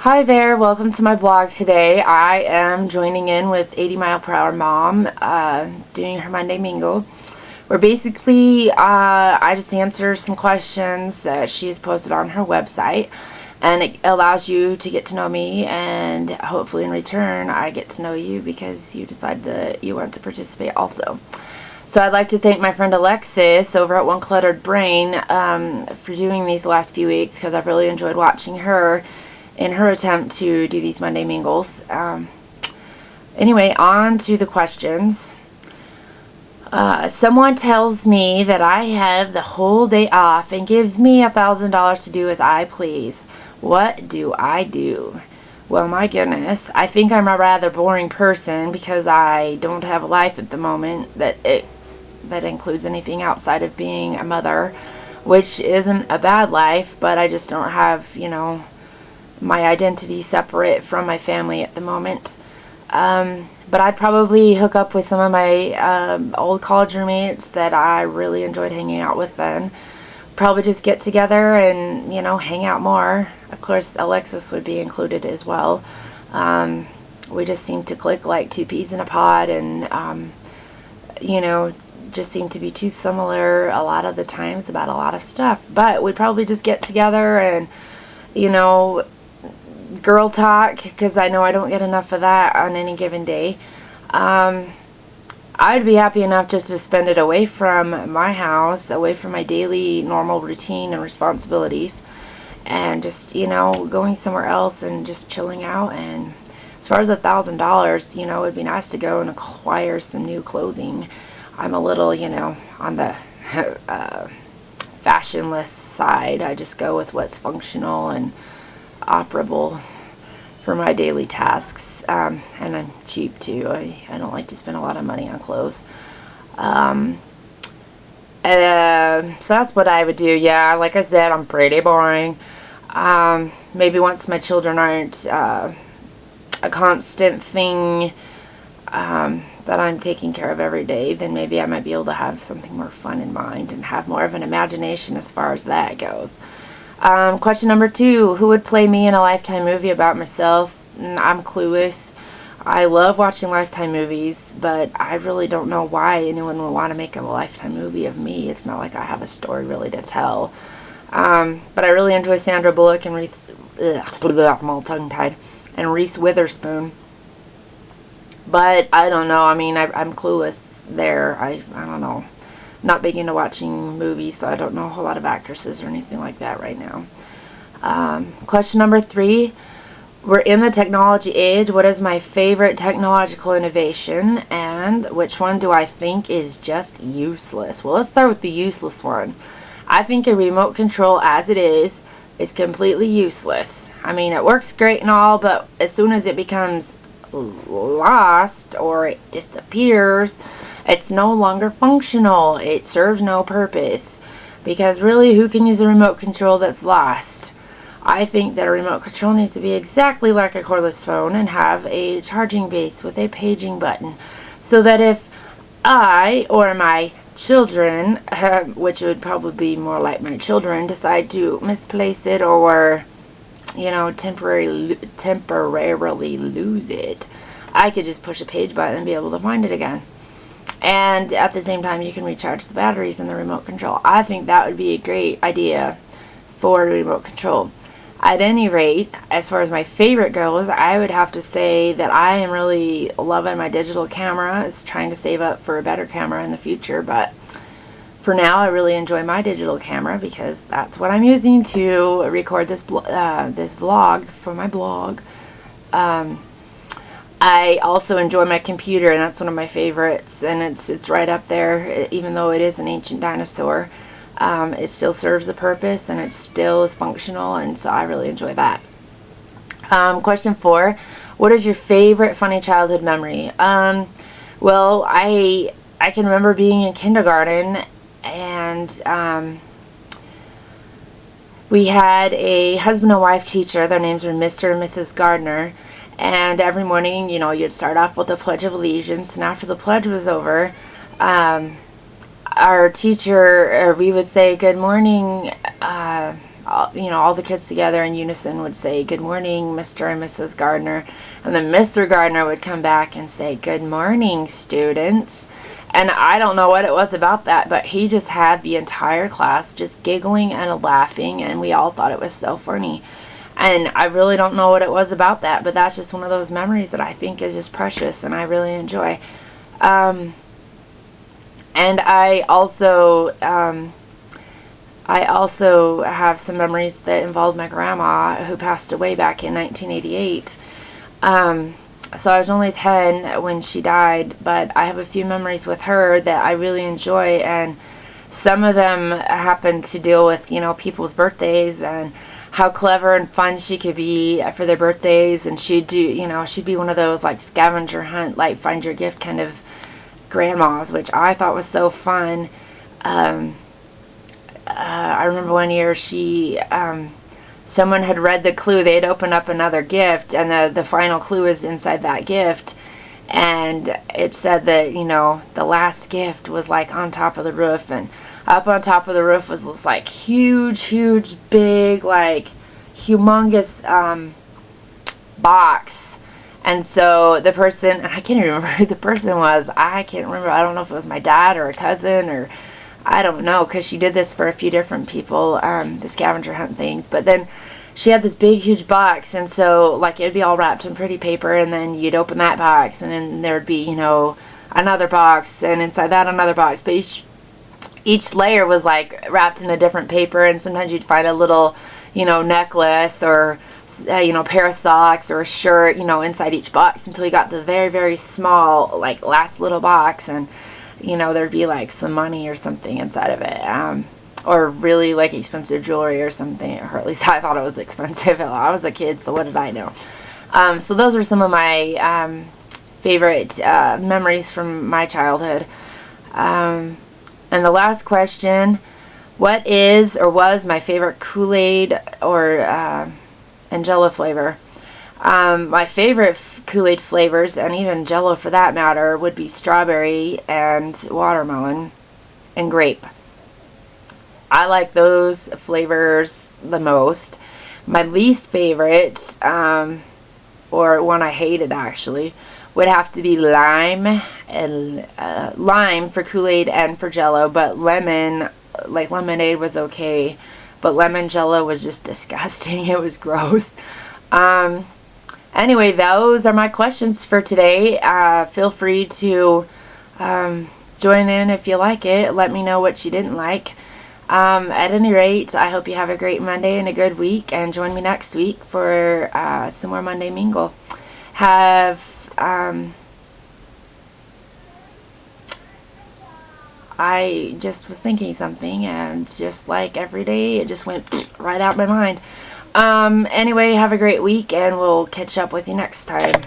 Hi there, welcome to my blog today. I am joining in with 80 Mile Per Hour Mom, doing her Monday Mingle, where basically I just answer some questions that she has posted on her website, and it allows you to get to know me, and hopefully in return I get to know you because you decide that you want to participate also. So I'd like to thank my friend Alexis over at One Cluttered Brain for doing these last few weeks, because I've really enjoyed watching her in her attempt to do these Monday Mingles. Anyway, on to the questions. Someone tells me that I have the whole day off and gives me $1,000 to do as I please. What do I do? Well, my goodness, I think I'm a rather boring person because I don't have a life at the moment that includes anything outside of being a mother, which isn't a bad life, but I just don't have, my identity separate from my family at the moment. But I'd probably hook up with some of my old college roommates that I really enjoyed hanging out with then. Probably just get together and, hang out more. Of course, Alexis would be included as well. We just seem to click like two peas in a pod, and, just seem to be too similar a lot of the times about a lot of stuff. But we'd probably just get together and, girl talk, because I know I don't get enough of that on any given day. I'd be happy enough just to spend it away from my house, away from my daily normal routine and responsibilities, and just, going somewhere else and just chilling out. And as far as $1,000, it would be nice to go and acquire some new clothing. I'm a little, on the fashionless side. I just go with what's functional and operable for my daily tasks, and I'm cheap too. I don't like to spend a lot of money on clothes. So that's what I would do. Yeah, like I said, I'm pretty boring. Maybe once my children aren't a constant thing that I'm taking care of every day, then maybe I might be able to have something more fun in mind and have more of an imagination as far as that goes. Question number 2, who would play me in a Lifetime movie about myself? I'm clueless. I love watching Lifetime movies, but I really don't know why anyone would want to make a Lifetime movie of me. It's not like I have a story really to tell. But I really enjoy Sandra Bullock and I'm all tongue-tied, and Reese Witherspoon. But I don't know. I mean, I'm clueless there. I don't know. Not big into watching movies, so I don't know a whole lot of actresses or anything like that right now. Question number 3. We're in the technology age. What is my favorite technological innovation, and which one do I think is just useless? Well, let's start with the useless one. I think a remote control as it is completely useless. I mean, it works great and all, but as soon as it becomes lost or it disappears, it's no longer functional. It serves no purpose. Because really, who can use a remote control that's lost? I think that a remote control needs to be exactly like a cordless phone and have a charging base with a paging button. So that if I or my children, which would probably be more like my children, decide to misplace it or, temporarily lose it, I could just push a page button and be able to find it again. And at the same time, you can recharge the batteries in the remote control. I think that would be a great idea for a remote control. At any rate, as far as my favorite goes, I would have to say that I am really loving my digital camera. Is trying to save up for a better camera in the future, but for now, I really enjoy my digital camera because that's what I'm using to record this vlog for my blog. I also enjoy my computer, and that's one of my favorites, and it's right up there. Even though it is an ancient dinosaur, it still serves a purpose, and it still is functional, and so I really enjoy that. Question 4, what is your favorite funny childhood memory? Well, I can remember being in kindergarten, and we had a husband and wife teacher. Their names were Mr. and Mrs. Gardner. And every morning, you'd start off with the Pledge of Allegiance, and after the pledge was over, our teacher, we would say, "Good morning, all the kids together in unison would say, "Good morning, Mr. and Mrs. Gardner." And then Mr. Gardner would come back and say, "Good morning, students." And I don't know what it was about that, but he just had the entire class just giggling and laughing, and we all thought it was so funny. And I really don't know what it was about that, but that's just one of those memories that I think is just precious and I really enjoy. And I also have some memories that involve my grandma, who passed away back in 1988. So I was only 10 when she died, but I have a few memories with her that I really enjoy, and some of them happen to deal with, people's birthdays and how clever and fun she could be for their birthdays. And she'd do, she'd be one of those like scavenger hunt, like find your gift kind of grandmas, which I thought was so fun. I remember one year someone had read the clue. They had opened up another gift, and the final clue is inside that gift. And it said that, the last gift was like on top of the roof, and up on top of the roof was this like huge, big, like humongous box. And so the person, I can't even remember who the person was. I can't remember. I don't know if it was my dad or a cousin, or I don't know, because she did this for a few different people, the scavenger hunt things. But then she had this big, huge box, and so, like, it'd be all wrapped in pretty paper, and then you'd open that box, and then there'd be, another box, and inside that another box. But each layer was, like, wrapped in a different paper, and sometimes you'd find a little, necklace or, pair of socks or a shirt, inside each box, until you got the very, very small, like, last little box, and there'd be like some money or something inside of it, or really like expensive jewelry or something, or at least I thought it was expensive. I was a kid, so what did I know? So those are some of my favorite memories from my childhood. And the last question: what is or was my favorite Kool-Aid or and Jello flavor? My favorite Kool-Aid flavors, and even Jello for that matter, would be strawberry and watermelon and grape. I like those flavors the most. My least favorite, or one I hated actually, would have to be lime, and lime for Kool-Aid and for Jello, but lemon, like lemonade, was okay, but lemon Jello was just disgusting. It was gross. Anyway, those are my questions for today. Feel free to join in if you like it. Let me know what you didn't like. At any rate, I hope you have a great Monday and a good week, and join me next week for some more Monday Mingle. I just was thinking something, and just like every day, it just went right out my mind. Anyway, have a great week, and we'll catch up with you next time.